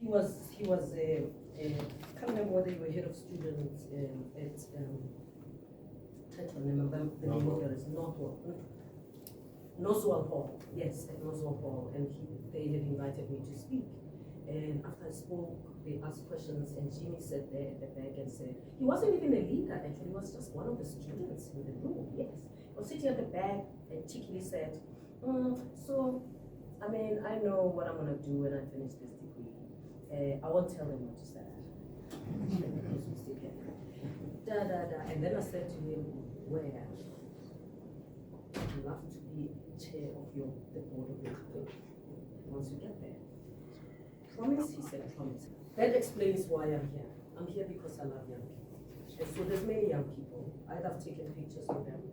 He was can't remember whether you were head of students at I don't remember the name of it. Noswell Hall, yes, at Noswell Hall, and they had invited me to speak. And after I spoke, they asked questions, and Jimmy sat there at the back and said, he wasn't even a leader, actually, he was just one of the students in the room, yes. He was sitting at the back and cheekily said, so, I mean, I know what I'm gonna do when I finish this degree. I won't tell them what to say. Because we still can. And then I said to him, where? I'd love to be chair of the board of your company once you get there. Promise? He said, promise. That explains why I'm here. I'm here because I love young people. And so there's many young people. Either I've taken pictures with them,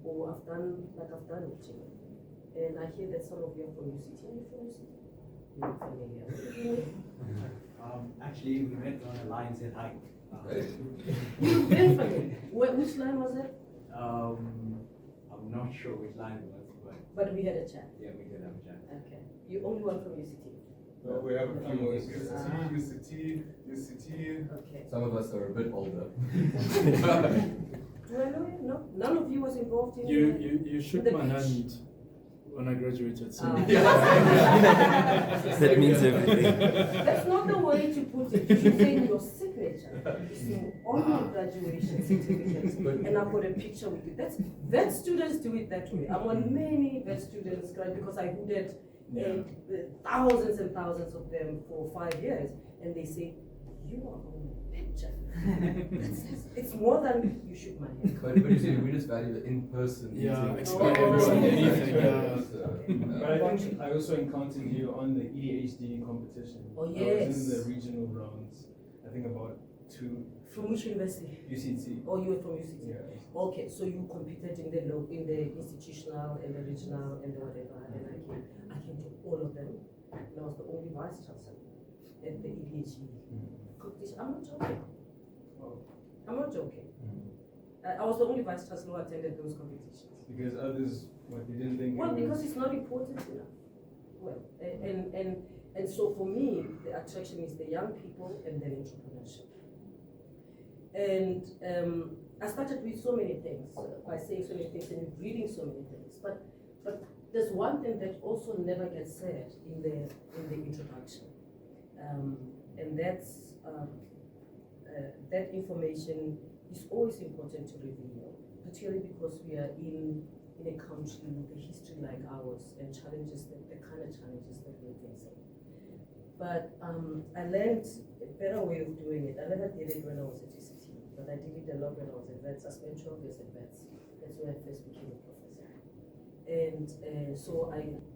or I've done with Jimmy. And I hear that some of you are from UCT. Are you from UCT? You're not familiar. Actually, we met on a Lions Head hike. You've been familiar. Which line was it? I'm not sure which line it was, but we had a chat. Yeah, we did have a chat. Okay. You only one from UCT. No, we have a few more. UCT. Okay. Some of us are a bit older. Do I know you? No? None of you was involved in You shook my hand when I graduated. So. That means everything. That's not the way to put it. You should say in your signature. So on your graduation certificate, and I've got a picture with you. Vet students do it that way. I want many vet students because I hooded thousands and thousands of them for 5 years, and they say, you are on the picture. It's more than you shook my hand. But you see, we just value the in-person experience and anything. But I also encountered you on the EHD competition. Oh, yes. I was in the regional rounds, I think about 2. From which university? UCT. Oh, you were from UCT? Yeah. Okay, so you competed in the institutional and the regional and the whatever, and I came to all of them, and I was the only vice chancellor at the EDHE competition. I'm not joking. I'm not joking. I was the only vice chancellor who attended those competitions. Because others, they didn't think. Well, because it's not important enough. Well, and so for me, the attraction is the young people and then entrepreneurship. And I started with so many things, by saying so many things and reading so many things. But there's one thing that also never gets said in the introduction, and that's that information is always important to reveal, particularly because we are in a country with a history like ours and challenges the kind of challenges that we're facing. But I learned a better way of doing it. I never did it when I was at UCT, but I did it a lot when I was at VETS. I spent 12 years at VETS. That's where I first became a professor. And so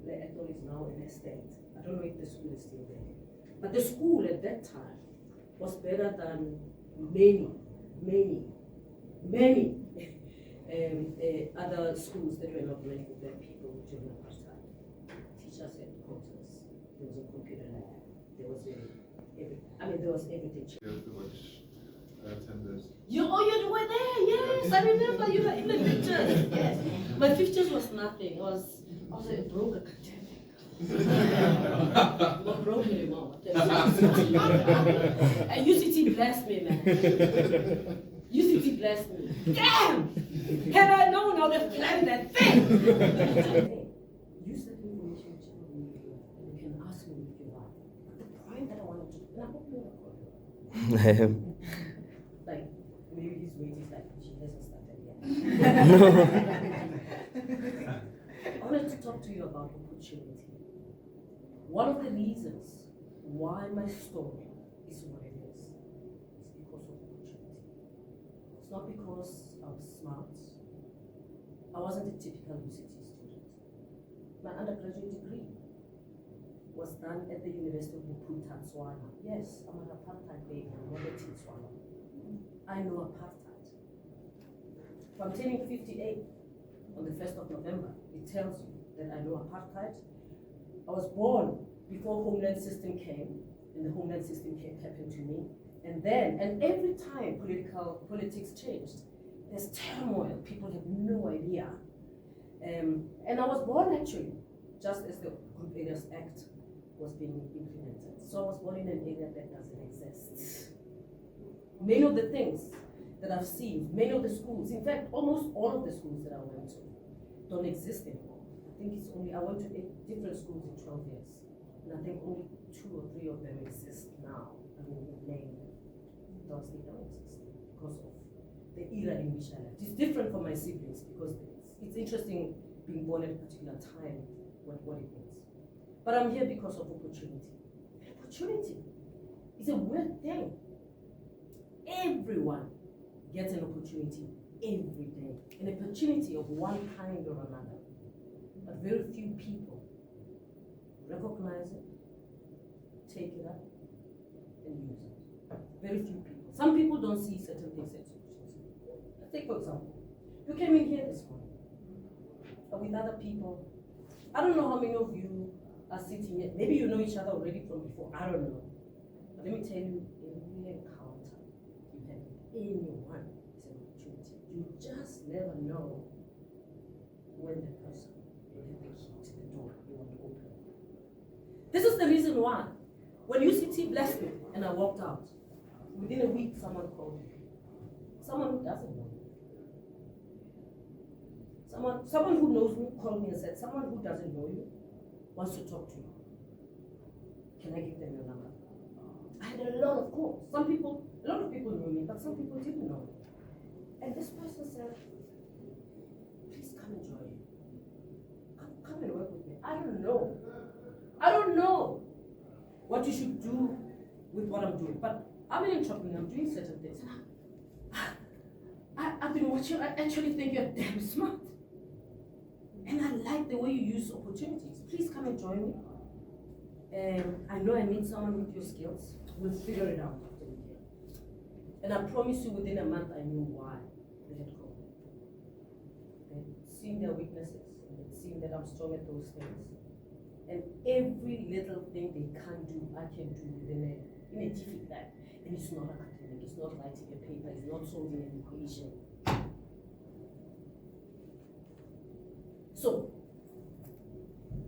the Ethel is now in a state. I don't know if the school is still there. But the school at that time was better than many other schools that were not meant for black people during apartheid. Teachers had quotas. There was a computer lab. There was everything. You were there, yes. I remember you were in the pictures. Yes. My pictures was nothing. I was a broke academic. Not broke anymore. And UCT blessed me, man. UCT blessed me. Damn! Had I known, I would have planned that thing. Use that information and you can ask me if you like. But the point that I wanted to, and I hope you're not going. Like, maybe his weight is like, she hasn't started yet. I wanted to talk to you about opportunity. One of the reasons why my story is what it is because of opportunity. It's not because I was smart. I wasn't a typical UCT student. My undergraduate degree was done at the University of Botswana. Yes, I'm an apartheid baby, I'm not a Botswana. I know apartheid. If I'm turning 58 on the 1st of November, it tells you that I know apartheid. I was born before Homeland System came, and the Homeland System happened to me. And every time politics changed, there's turmoil, people have no idea. And I was born actually, just as the Group Areas Act was being implemented. So I was born in an area that doesn't exist. Many of the things that I've seen, many of the schools, in fact, almost all of the schools that I went to don't exist anymore. I think it's only, I went to 8 different schools in 12 years, and I think only 2 or 3 of them exist now. I mean, in name, those they don't exist because of the era in which I left. It's different for my siblings because it's interesting being born at a particular time, what it means. But I'm here because of opportunity. Opportunity is a weird thing. Everyone gets an opportunity every day, an opportunity of one kind or another. But very few people recognize it, take it up, and use it. Very few people. Some people don't see certain things as opportunity. Let's take for example, you came in here this morning with other people. I don't know how many of you are sitting here. Maybe you know each other already from before. I don't know. But let me tell you, every encounter you have with anyone is an opportunity. You just never know when the person will have the key to the door you want to open. This is the reason why, when UCT blessed me and I walked out, within a week someone called me. Someone who doesn't know me. Someone who knows me called me and said, someone who doesn't know you wants to talk to you. Can I give them your number? I had a lot of calls. A lot of people knew me, but some people didn't know me. And this person said, please come and join me. Come and work with me. I don't know what you should do with what I'm doing, but I'm an entrepreneur, I'm doing certain things. I've been watching, I actually think you're damn smart. And I like the way you use opportunities. Please come and join me. I know I need someone with your skills. We'll figure it out after the year. And I promise you within a month I knew why they had called me. They'd seen their weaknesses, and they'd seen that I'm strong at those things. And every little thing they can do, I can do in a jiffy time. And it's not academic, it's not writing a paper, it's not solving an equation. So,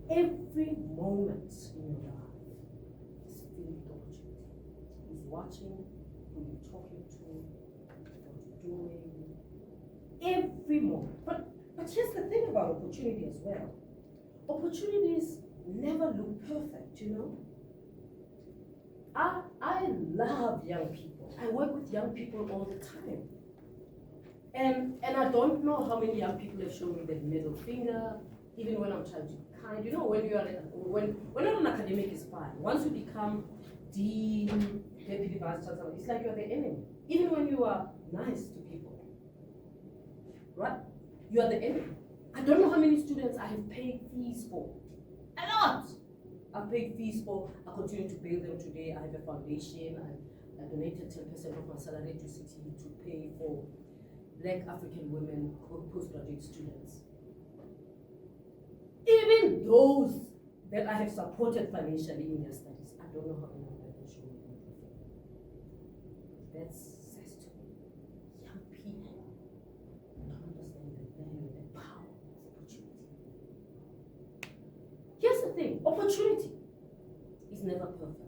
every moment in your life is filled with opportunity. Who's watching, who you're talking to, what you're doing, every moment. But here's the thing about opportunity as well. Opportunities never look perfect, you know. I love young people. I work with young people all the time. And I don't know how many young people have shown me the middle finger, even when I'm trying to be kind. You know, when you're an academic is fine. Once you become dean, deputy vice chancellor, it's like you're the enemy. Even when you are nice to people, right? You are the enemy. I don't know how many students I have paid fees for. A lot. I've paid fees for. I continue to pay them today. I have a foundation. I donated 10% of my salary to city to pay for Black African women postgraduate students. Even those that I have supported financially in their studies, I don't know how many of them can show me anything. That says to me, young people don't understand the value and the power of opportunity. Here's the thing, opportunity is never perfect.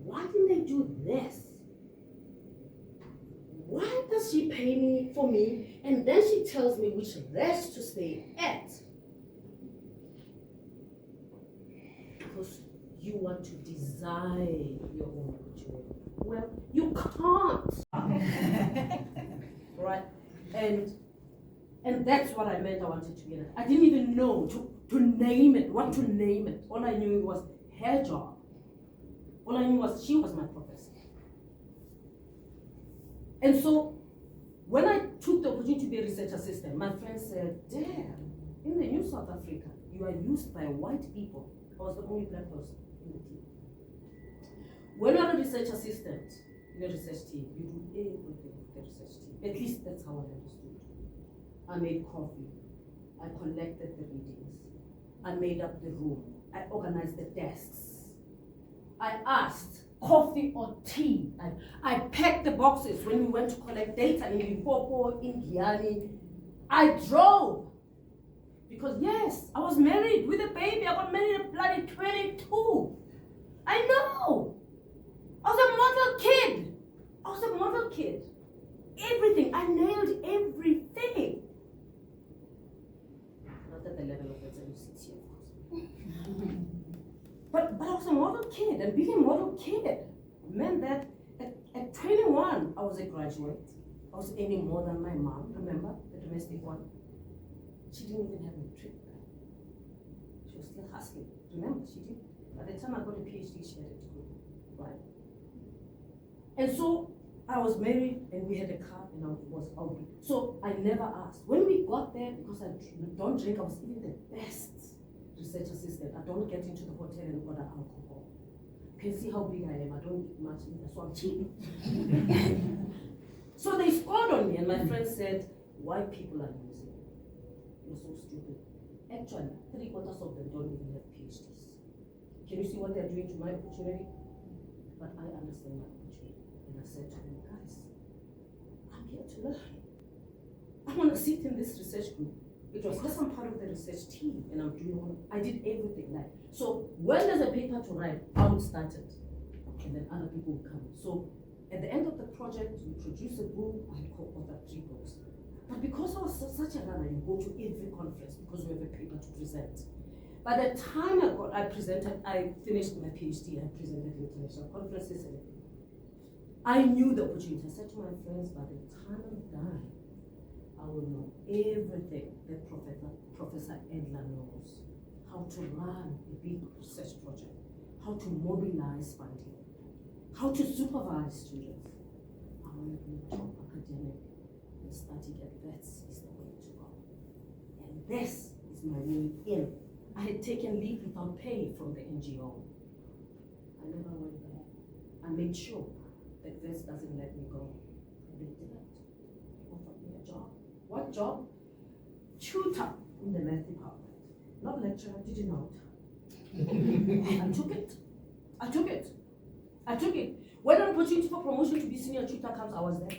Why didn't they do this? Why does she pay me for me and then she tells me which rest to stay at? Because you want to design your own opportunity. Well, you can't. Right? And that's what I meant I wanted to get at. I didn't even know to name it, what to name it. All I knew was her job. All I knew was she was my professor. And so, when I took the opportunity to be a research assistant, my friends said, damn, in the New South Africa, you are used by white people. I was the only black person in the team. When you're a research assistant in a research team, you do everything with the research team. At least that's how I understood. I made coffee. I collected the readings. I made up the room. I organized the desks. I asked, coffee or tea? I packed the boxes when we went to collect data in Limpopo, in Giyani. I drove Because yes, I was married with a baby. I got married at bloody 22. I know. I was a model kid. I was a model kid. Everything. I nailed everything. Not at the level of the UCT, of course. but I was a model kid, and being a model kid meant that at 21, I was a graduate. I was earning more than my mom, remember, the domestic one. She didn't even have a trip back. She was still hustling. Remember, she did. By the time I got a PhD, she had a degree, right? And so I was married, and we had a car, and I was out. So I never asked. When we got there, because I don't drink, I was even the best research assistant. I don't get into the hotel and order alcohol. You can see how big I am. I don't eat much either, so I'm cheap. So they scored on me, and my friend said, "White people are losing. You're so stupid." Actually, 3/4 of them don't even have PhDs. Can you see what they're doing to my opportunity? But I understand my opportunity. And I said to them, guys, I'm here to learn. I want to sit in this research group. Because I'm part of the research team, and I'm doing I did everything. So when there's a paper to write, I would start it. And then other people would come. So at the end of the project, we produce a book. I co-authored 3 books. But because I was such a runner, you go to every conference because we have a paper to present. By the time I finished my PhD, I presented at international conferences and everything. I knew the opportunity. I said to my friends, by the time I'm done, I will know everything that Professor Edler knows. How to run a big research project, how to mobilize funding, how to supervise students. I want to be a top academic and studying at vets is the way to go. And this is my way in. I had taken leave without pay from the NGO. I never went back. I made sure that vets doesn't let me go. And they didn't. They offered me a job. What job? Tutor in the math department. Not lecturer, did you know it? I took it. I took it. I took it. When an opportunity for promotion to be senior tutor comes, I was there.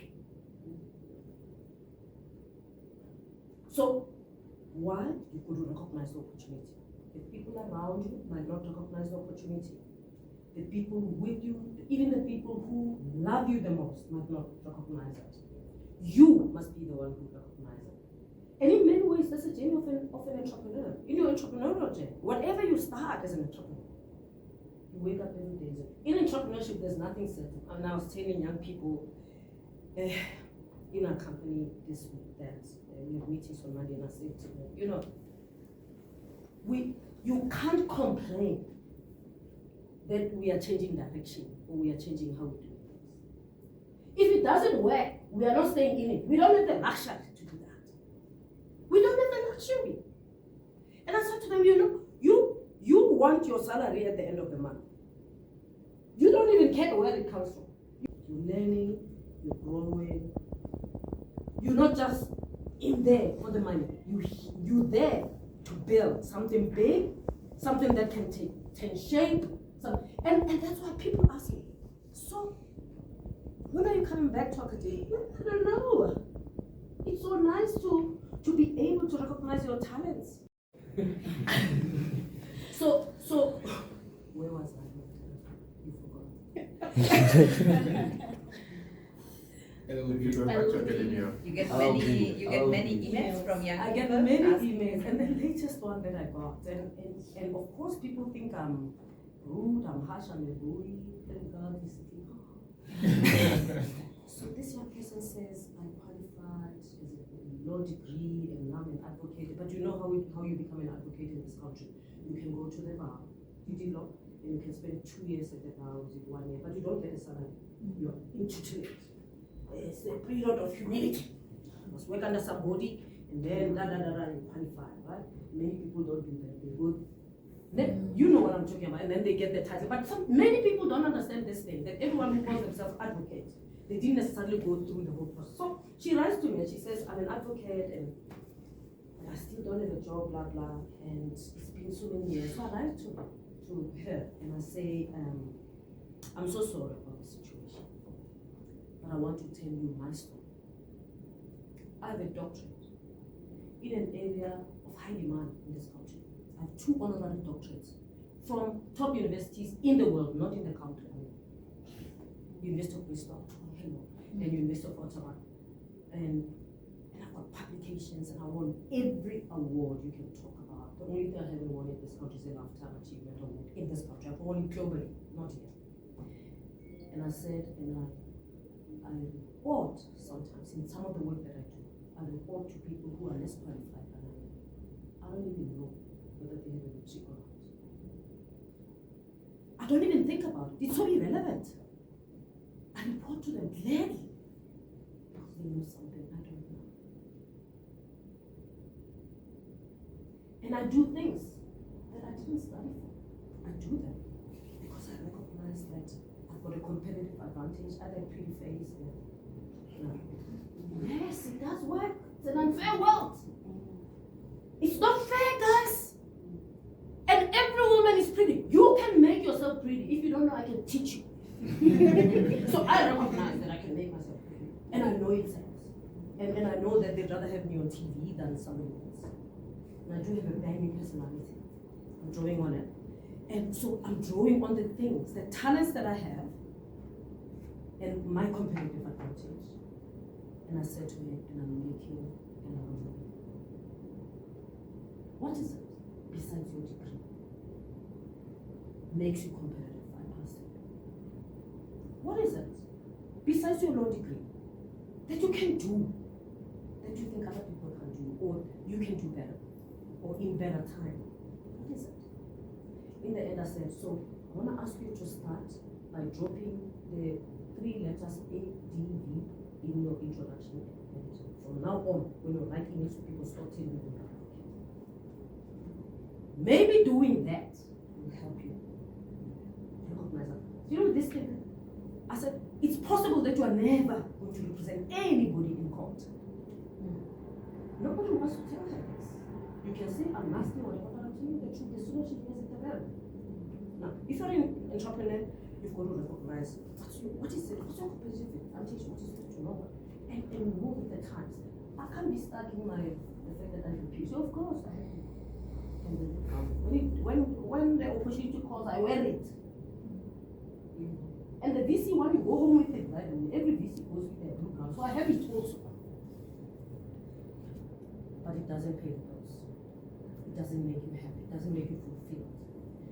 So, why? You couldn't recognize the opportunity. The people around you might not recognize the opportunity. The people with you, even the people who love you the most, might not recognize it. You must be the one who recognizes it. And in many ways, that's a journey of an entrepreneur. In your entrepreneurial journey, whatever you start as an entrepreneur, you wake up every day. In entrepreneurship, there's nothing certain. And I was telling young people in our company this week that we have meetings on Monday, and I said to them, you can't complain that we are changing direction or we are changing how we do things. If it doesn't work, we are not staying in it. We don't have the luxury to do that. We don't have the luxury. And I said to them, you want your salary at the end of the month. You don't even care where it comes from. You're learning, you're growing. You're not just in there for the money. You're there to build something big, something that can take shape. And that's why people ask me, so when are you coming back to academia? I don't know. It's so nice to be able to recognize your talents. So where was I? You forgot. You get many emails from young people. I get many emails, and the latest one that I got, and of course people think I'm rude, I'm harsh, I'm a bully. Thank God he's So this young person says, I qualified as a law degree and now I'm an advocate. But you know how you become an advocate in this country? You can go to the bar, you did law, and you can spend 2 years at the bar, or 1 year, but you don't get a salary. You're intitulate. It's a period of humility. You must work under somebody, and then you qualify, right? Many people don't do that. They go. Then, you know what I'm talking about, and then they get the title. But many people don't understand this thing, that everyone who calls themselves advocate, they didn't necessarily go through the whole process. So she writes to me and she says, I'm an advocate and I still don't have a job, blah, blah, and it's been so many years. So I write to her and I say, I'm so sorry about the situation, but I want to tell you my story. I have a doctorate in an area of high demand in this country. I have 2 honorary doctorates from top universities in the world, not in the country. University of Bristol, hello, and University of Ottawa. And I've got publications and I won every award you can talk about. The only thing I haven't won in this country is a lifetime achievement award in this country. I've won it globally, not here. And I said, and I report sometimes in some of the work that I do, I report to people who are less qualified than I am. I don't even know whether they have a degree or not. I don't even think about it. It's so irrelevant. I report to them gladly because they know something I don't know. And I do things that I didn't study for. I do them because I recognize that I've got a competitive advantage. I have a pretty face. Yes, it does work. It's an unfair world. It's not fair, guys. And every woman is pretty. You can make yourself pretty. If you don't know, I can teach you. So I recognize that I can make myself pretty. And I know it sells. And I know that they'd rather have me on TV than somebody else. And I do have a banging personality. I'm drawing on it. And so I'm drawing on the things, the talents that I have, and my competitive advantage. And I said to her, and I'm making an award. What is it besides your degree? Makes you competitive, I asked her. What is it besides your law degree that you can do, that you think other people can do, or you can do better, or in better time? What is it? In the end, I said, so I want to ask you to start by dropping the 3 letters ADV in your introduction. And from now on, when you write emails to people, start telling them that. Maybe doing that will help you recognize that. You know this thing? I said, it's possible that you are never going to represent anybody in court. Nobody wants to tell her this. You can say, I'm nasty, whatever, but I'm telling you the truth. As soon as she hears it, the bell. Now, if you're an entrepreneur, you've got to recognize what's your competitive advantage, what is it you know, and move with the times. I can't be stuck in the fact that I refuse. So of course, when the opportunity calls, I wear it. And the VC one, you go home with it, right? And every VC goes with a blue card. So I have it also. But it doesn't pay the bills. It doesn't make you happy. It doesn't make you fulfilled.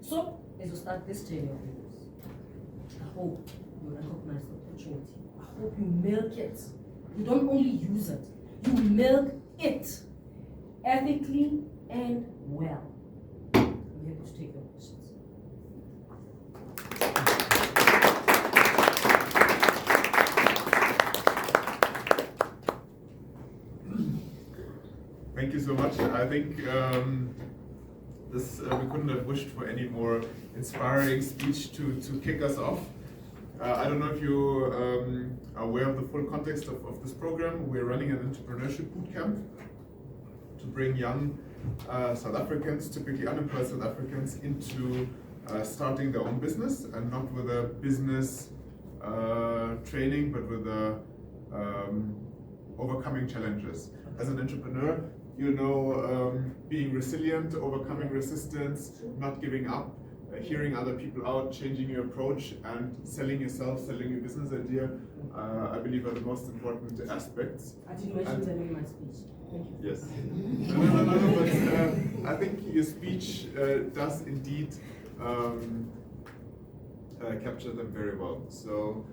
So, as you start this journey of yours, I hope you recognize the opportunity. I hope you milk it. You don't only use it, you milk it ethically and well. I'm happy to take your questions. Thank you so much. I think we couldn't have wished for any more inspiring speech to kick us off. I don't know if you are aware of the full context of this program. We're running an entrepreneurship bootcamp to bring young South Africans, typically unemployed South Africans, into starting their own business, and not with a business training, but with overcoming challenges. As an entrepreneur, you know, being resilient, overcoming resistance, not giving up, hearing other people out, changing your approach, and selling yourself, selling your business idea, I believe are the most important aspects. I didn't mention them in my speech. Thank you. Yes. No, but I think your speech does indeed capture them very well. So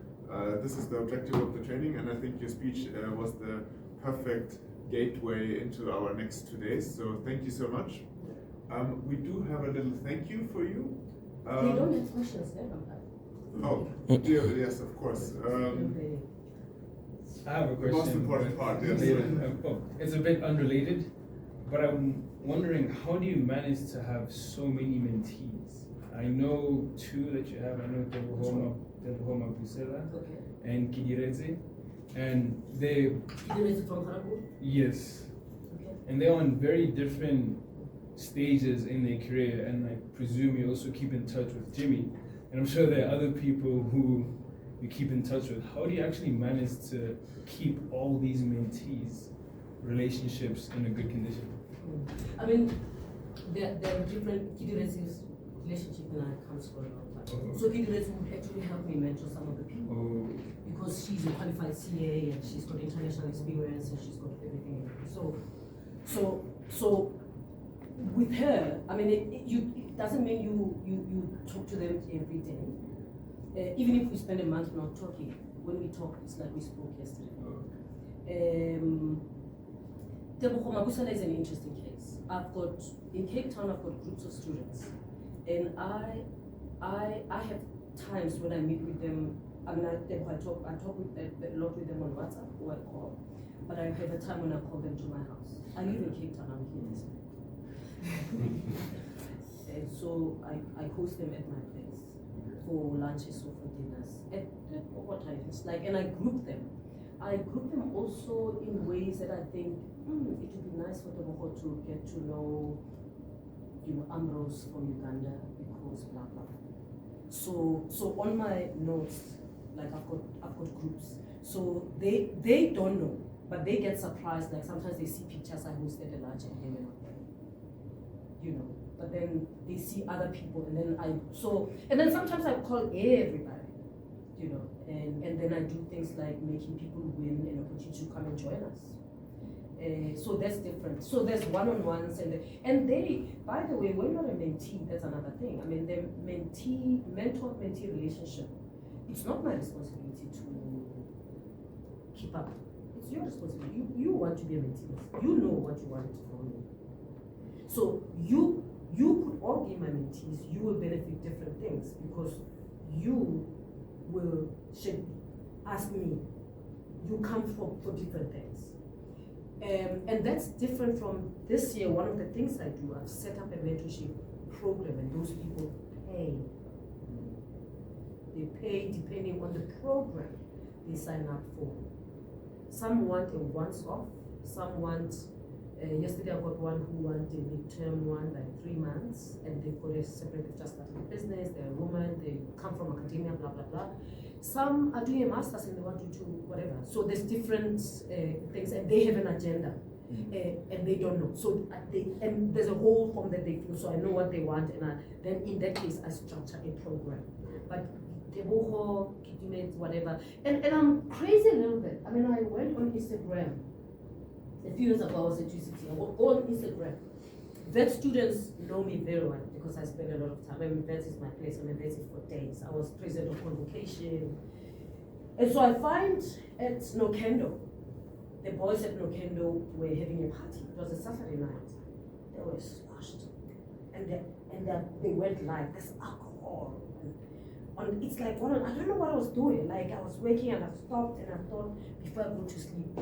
this is the objective of the training, and I think your speech was the perfect gateway into our next 2 days. So thank you so much. We do have a little thank you for you. They don't have questions there, Oh, yes, of course. I have a The question. most important part, yes. It's a bit unrelated, but I'm wondering, how do you manage to have so many mentees? I know 2 that you have. I know Debuhoma Busela and Kidireze. And they... Kidireze from Karabu? Yes. Okay. And they're on very different stages in their career, and I presume you also keep in touch with Jimmy. And I'm sure there are other people who you keep in touch with. How do you actually manage to keep all these mentees relationships in a good condition? I mean, there are different candidates' relationship and I comes for a long time. So candidates would actually help me mentor some of the people because she's a qualified CA and she's got international experience and she's got everything. So with her, I mean, it doesn't mean you talk to them every day. Even if we spend a month not talking, when we talk, it's like we spoke yesterday. Tebogo Mabusala is an interesting case. In Cape Town, I've got groups of students, and I have times when I meet with them. I mean, I talk a lot with them on WhatsApp or I call, but I have a time when I call them to my house. I live in Cape Town. I'm here this week. And so I host them at my place for lunches or for dinners at what times. And I group them. I group them also in ways that I think it would be nice for Tebogo to get to know, Ambrose from Uganda because blah blah. So on my notes, like I've got groups. So they don't know, but they get surprised. Like sometimes they see pictures I hosted a lunch and they were not there. But then they see other people and then sometimes I call everybody, and then I do things like making people win an opportunity to come and join us. So that's different. So there's one-on-ones and they, by the way, we're not a mentee, that's another thing. I mean, the mentor-mentee relationship, it's not my responsibility to keep up. It's your responsibility. You want to be a mentee. You know what you want from me. So you could all be my mentees. You will benefit different things because you should ask me. You come for different things. And that's different from this year. One of the things I do, I've set up a mentorship program and those people pay. They pay depending on the program they sign up for. Some want a once-off, some want, yesterday I got one who wanted a midterm one, like 3 months, and they've got a separate, they've just started a business, they're a woman, they come from academia, blah, blah, blah. Some are doing a master's and they want to do whatever. So there's different things and they have an agenda and they don't know. So and there's a whole form that they fill, so I know what they want and then in that case I structure a program. But Tebogo, Kitimet, whatever. And I'm crazy a little bit. I mean, I went on Instagram a few years ago, I was at UCT. I went on Instagram. Vet students know me very well because I spend a lot of time. I mean, vet is my place. I'm a vet for days. I was president of convocation. And so I find at Nokendo, the boys at Nokendo were having a party. It was a Saturday night. They were slashed. And they went live. There's alcohol. And it's like, I don't know what I was doing. Like, I was working and I stopped and I thought, before I go to sleep,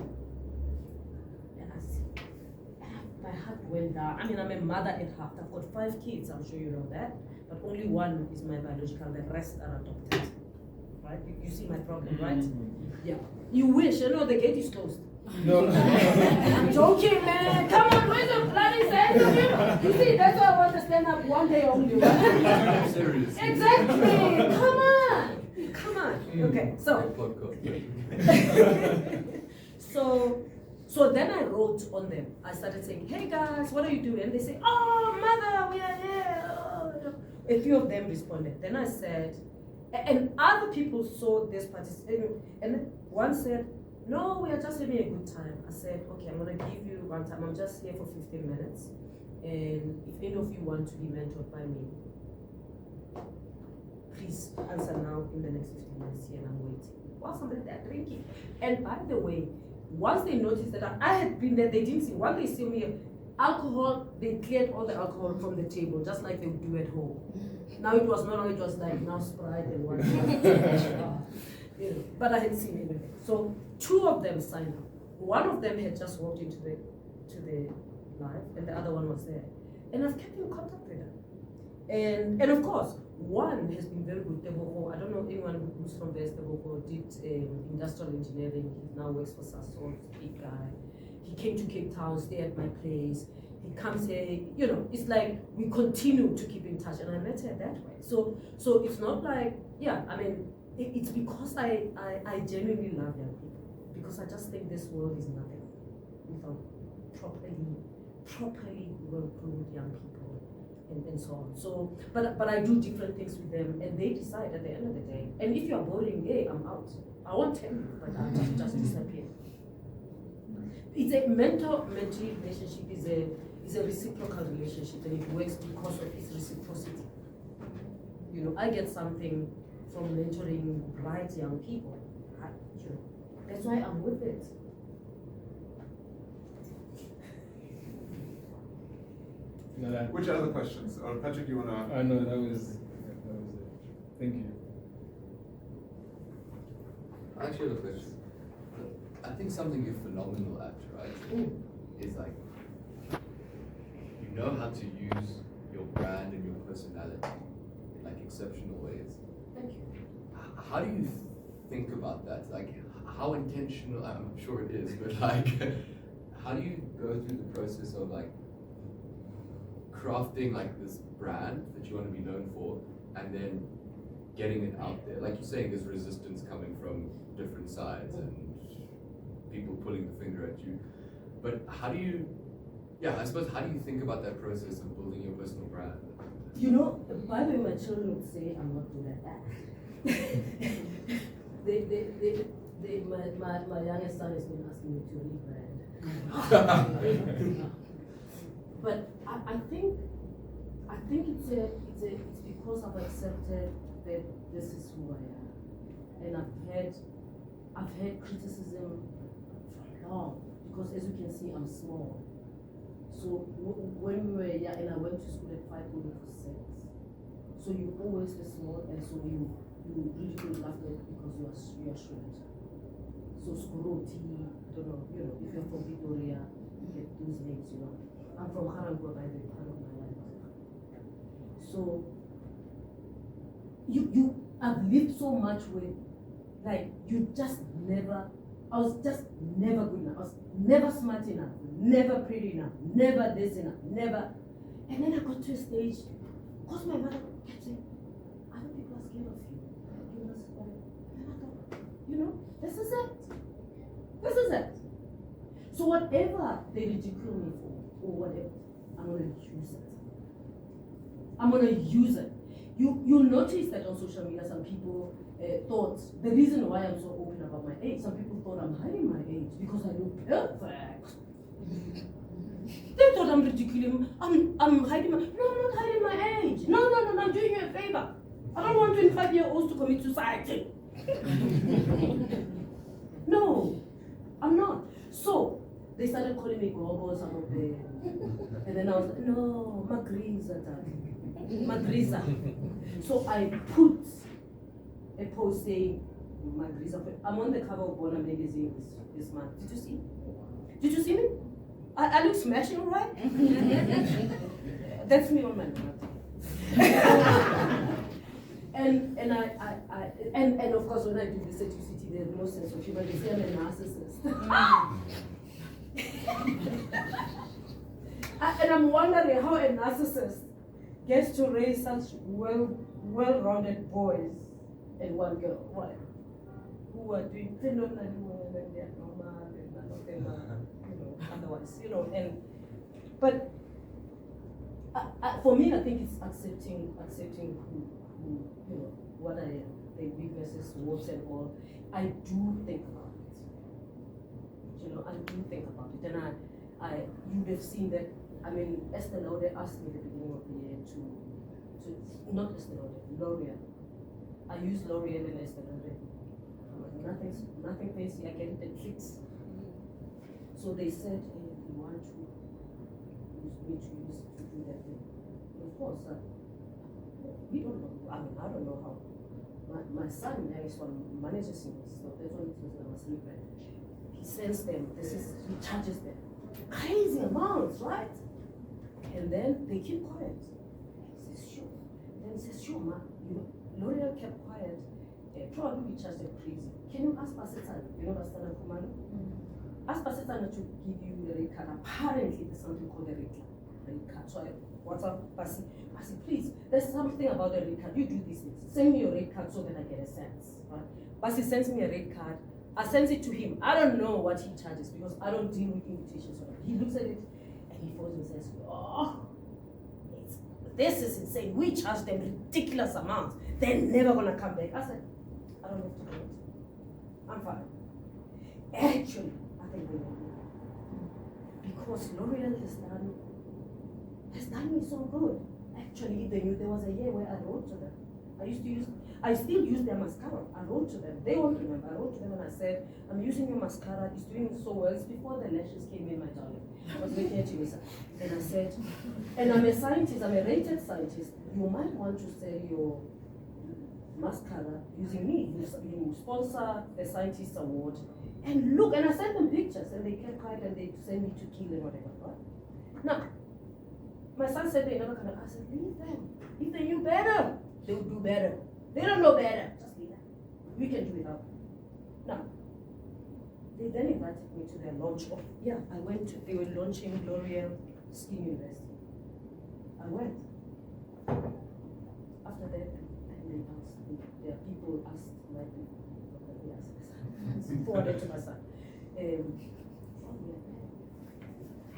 my heart went down. I mean, I'm a mother at heart. I've got 5 kids, I'm sure you know that. But only one is my biological, the rest are adopted. Right? You see my problem, right? Yeah. You wish, the gate is closed. No. I'm joking, man. Come on, where's the bloody sense of it? You see, that's why I want to stand up one day only. I'm serious. Exactly. Come on. Okay, So then I wrote on them. I started saying, hey guys, what are you doing? And they say, oh, mother, we are here. Oh. A few of them responded. Then I said, and other people saw this participation. And one said, no, we are just having a good time. I said, okay, I'm going to give you one time. I'm just here for 15 minutes. And if any of you want to be mentored by me, please answer now in the next 15 minutes here, and I'm waiting. While somebody there drinking. And by the way, once they noticed that I had been there, they didn't see. Once they see me, alcohol, they cleared all the alcohol from the table, just like they would do at home. Now it was not only, it was like now Sprite and one. But I had seen everything. So 2 of them signed up. One of them had just walked into the live, and the other one was there. And I've kept in contact with them. And of course, one has been very good. Tebogo, I don't know anyone who's from there. Tebogo did industrial engineering. He now works for Sasol, big guy. He came to Cape Town, stay at my place. He comes here, it's like we continue to keep in touch. And I met her that way. So it's not like, I mean, it's because I genuinely love young people. Because I just think this world is nothing without properly work with young people and so on. So, but I do different things with them, and they decide at the end of the day. And if you're boring, hey, I'm out. I won't tell you, but I'll just disappear. It's a mentor-mentee relationship is a reciprocal relationship, and it works because of its reciprocity. You know, I get something from mentoring bright young people. You know, that's why I'm with it. No, that, Which other questions? Or Patrick, you wanna? no, that was it. Thank you. I actually have a question. I think something you're phenomenal at, right, is like, you know how to use your brand and your personality in like exceptional ways. Thank you. How do you think about that? Like, how intentional, I'm sure it is, but like, how do you go through the process of like crafting like this brand that you want to be known for and then getting it out there? Like you're saying, there's resistance coming from different sides and people pulling the finger at you. But how do you, I suppose, how do you think about that process of building your personal brand? You know, by the way, my children would say I'm not good at that. My youngest son has been asking me to rebrand. But I think it's because I've accepted that this is who I am, and I've had criticism for long, because as you can see, I'm small. So when we were young, and I went to school at 5 going for 6, so you always were small, and so you ridiculed after because you are short. So Skoroti, don't know, you know, if you're from Victoria, you get those names, you know. I'm from Harambo, by the part of my life. So I've lived so much with, like, I was just never good enough. I was never smart enough, never pretty enough, never this enough, never. And then I got to a stage, because my mother kept saying, other people are scared of you. You must go. And I thought, you know, this is it. This is it. So whatever they ridicule me for, or whatever, I'm going to use it. I'm going to use it. You'll notice that on social media, some people thought, the reason why I'm so open about my age, some people thought I'm hiding my age because I look perfect. They thought I'm ridiculous. I'm hiding my, no, I'm not hiding my age. No, I'm doing you a favor. I don't want 25-year-olds to commit suicide. No, I'm not. So, they started calling me Gogo, some of them. And then I was like, no, Magriza. So I put a post saying, Magriza. I'm on the cover of Bona magazine this month. Did you see? Did you see me? I look smashing, right? That's me on my map. And of course, when I do this at UCT, there's no sense of humor. They say I'm a narcissist. And I'm wondering how a narcissist gets to raise such well-rounded boys and one girl, right? Who are doing phenomenally well and they're normal and none of them are, otherwise, but for me, I think it's accepting who, what I am, the weaknesses, warts and all. I do think about it. I do think about it, and you would have seen that. I mean, Esther Laude asked me at the beginning of the year to not Esther Laude, L'Oreal. I use L'Oreal and Esther Laude. Nothing fancy. I get the clicks. So they said, hey, if you want to use me to do that thing. And of course, we don't know. I mean, I don't know how. My son, next one, manages him. So that's what it was. I was sleeping. He sends them. He charges them crazy amounts, right? And then they keep quiet. He says, sure. Then he says, sure, ma. L'Oreal kept quiet. Probably we charged them crazy. Can you ask Pasitana? Pasitana Kumano? Ask Pasitana to give you a rate card. Apparently, there's something called a rate card. So I WhatsApp Pasi, please, there's something about the rate card. You do these things. Send me your rate card so that I get a sense. Right? Pasi sends me a rate card. I send it to him. I don't know what he charges because I don't deal with invitations. He looks at it and he phones and says, oh, this is insane. We charge them ridiculous amounts. They're never gonna come back. I said, I don't have to do it. I'm fine. Actually, I think they will. Because L'Oreal has done me so good. Actually, if they knew, there was a year where I wrote to them. I still use their mascara. I wrote to them. They won't remember. I wrote to them and I said, I'm using your mascara. It's doing so well. It's before the lashes came in, my darling. I was looking at you, Lisa. And I said, and I'm a scientist. I'm a rated scientist. You might want to sell your mascara using me. You sponsor the Scientist Award. And look, and I sent them pictures and they kept quiet and they sent me to kill and whatever. Right? Now, my son said they're never gonna. I said, leave them. If they knew better, they would do better. They don't know better. Just leave them. We can do without them. Now, they then invited me to their launch of, they were launching L'Oreal Skin University. I went. After that, they asked me, their people asked my people, forwarded to my son. They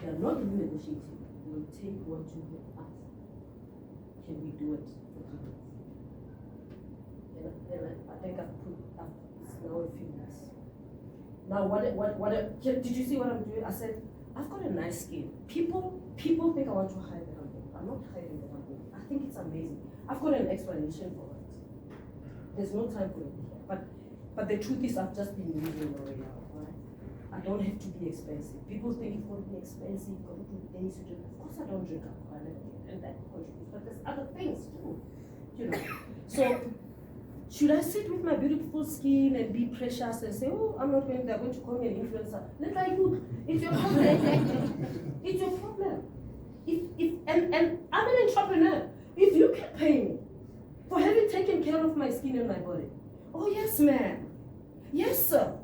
are not renegotiating. We'll take what you have asked. Can we do it for 3 months? And I think I've put up, it's now a few months. Now, did you see what I'm doing? I said, I've got a nice skin. People think I want to hide the humble. I'm not hiding the humble. I think it's amazing. I've got an explanation for it. There's no time for it here. But the truth is, I've just been using L'Oreal, right? I don't have to be expensive. People think it's going to be expensive, you've got to do things to drink. Of course I don't drink alcohol, and that contributes, but there's other things too, So, should I sit with my beautiful skin and be precious and say, oh, they're going to call me an influencer? Let I do. It's your problem. It's your problem. And I'm an entrepreneur. If you can pay me for having taken care of my skin and my body, oh yes, ma'am. Yes, sir.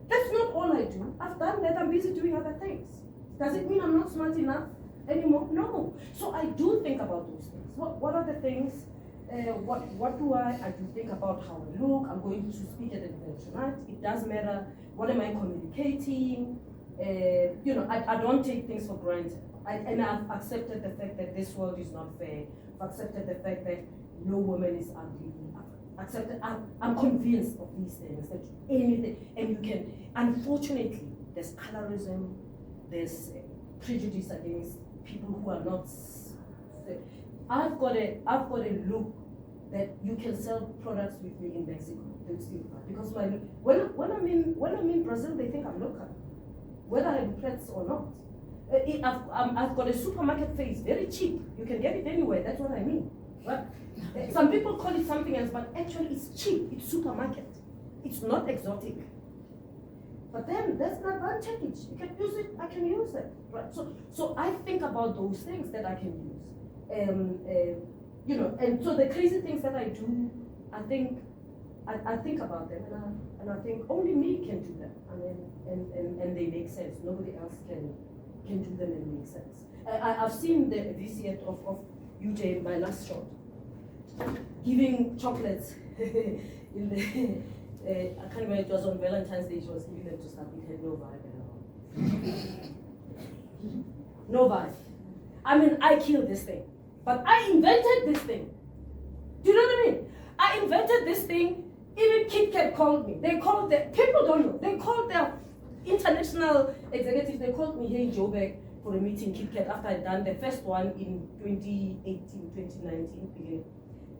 That's not all I do. I've done that. I'm busy doing other things. Does it mean I'm not smart enough anymore? No. So I do think about those things. What are the things? What do I do think about how I look? I'm going to speak at an event tonight. It does matter. What am I communicating? I don't take things for granted. And I've accepted the fact that this world is not fair. I've accepted the fact that no woman is ugly. I'm convinced of these things, that anything, and you can, unfortunately, there's colorism, there's prejudice against people who are not. I've got a look that you can sell products with me in Mexico. They'll still buy because when I'm in Brazil, they think I'm local, whether I have plants or not. I've got a supermarket face, very cheap. You can get it anywhere. That's what I mean. Right? Some people call it something else, but actually it's cheap. It's supermarket. It's not exotic. But then that's an advantage. You can use it. I can use it. Right? So I think about those things that I can use. And so the crazy things that I do, I think about them, and I think only me can do them. And they make sense. Nobody else can do them and make sense. I've seen this yet of UJ, my last shot, giving chocolates in the, I can't remember, it was on Valentine's Day, she was giving them to stuff, it had no vibe at all. No vibe. I mean, I killed this thing, but I invented this thing. Do you know what I mean? I invented this thing, even Kit Kat called me. They called people don't know, they called their international executives, they called me, hey, Joburg, for a meeting, Kit Kat, after I'd done the first one in 2018, 2019,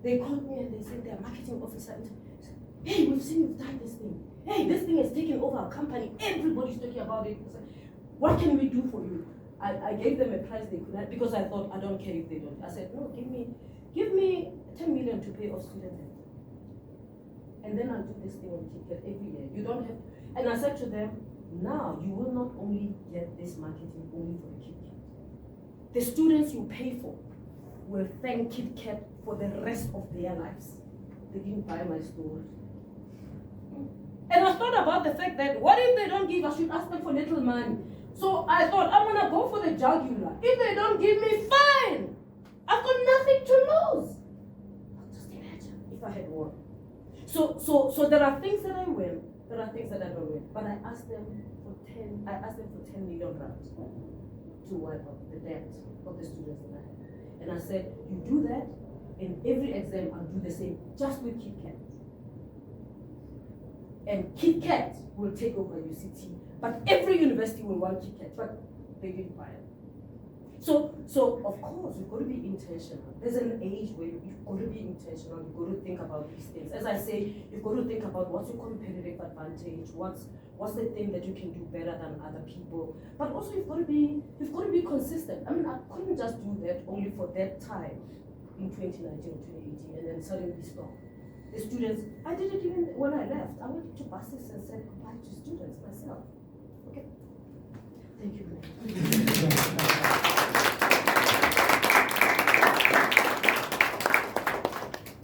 they called me and they said, their marketing officer, said, hey, we've seen you've done this thing. Hey, this thing has taken over our company. Everybody's talking about it. I said, what can we do for you? I gave them a price they could not, because I thought, I don't care if they don't. I said, no, give me 10 million to pay off student debt. And then I'll do this thing on Kit Kat every year. You don't have, and I said to them, now you will not only get this marketing only for the Kit Kat. The students you pay for will thank Kit Kat for the rest of their lives. They didn't buy my stores. And I thought about the fact that what if they don't give, I should ask them for little money. So I thought, I'm gonna go for the jugular. If they don't give me, fine. I've got nothing to lose. Just imagine if I had won. So there are things that I win, there are things that I don't win. But I asked them for 10 million rands. to wipe up the debt of the students that I have. And I said, you do that, in every exam I'll do the same, just with KitKat. And KitKat will take over UCT, but every university will want KitKat, but they didn't buy it. So of course, you've got to be intentional. There's an age where you've got to be intentional, you've got to think about these things. As I say, you've got to think about what's your competitive advantage, what's the thing that you can do better than other people. But also you've got to be consistent. I mean, I couldn't just do that only for that time in 2019 or 2018 and then suddenly stop. The students, I did it even when I left. I went to buses and said goodbye to students myself. Okay. Thank you.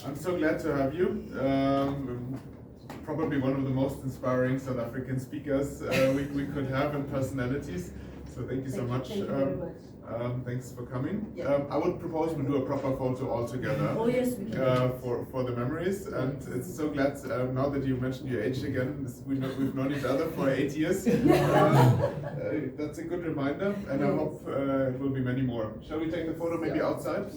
I'm so glad to have you. Probably one of the most inspiring South African speakers we could have, and personalities. So thank you so much. Thank you very much. Thanks for coming. Yeah. I would propose we do a proper photo all together. Oh yes, we can. For the memories, and it's so glad now that you mentioned your age again. We've known each other for 8 years. That's a good reminder, and I hope it will be many more. Shall we take the photo maybe outside?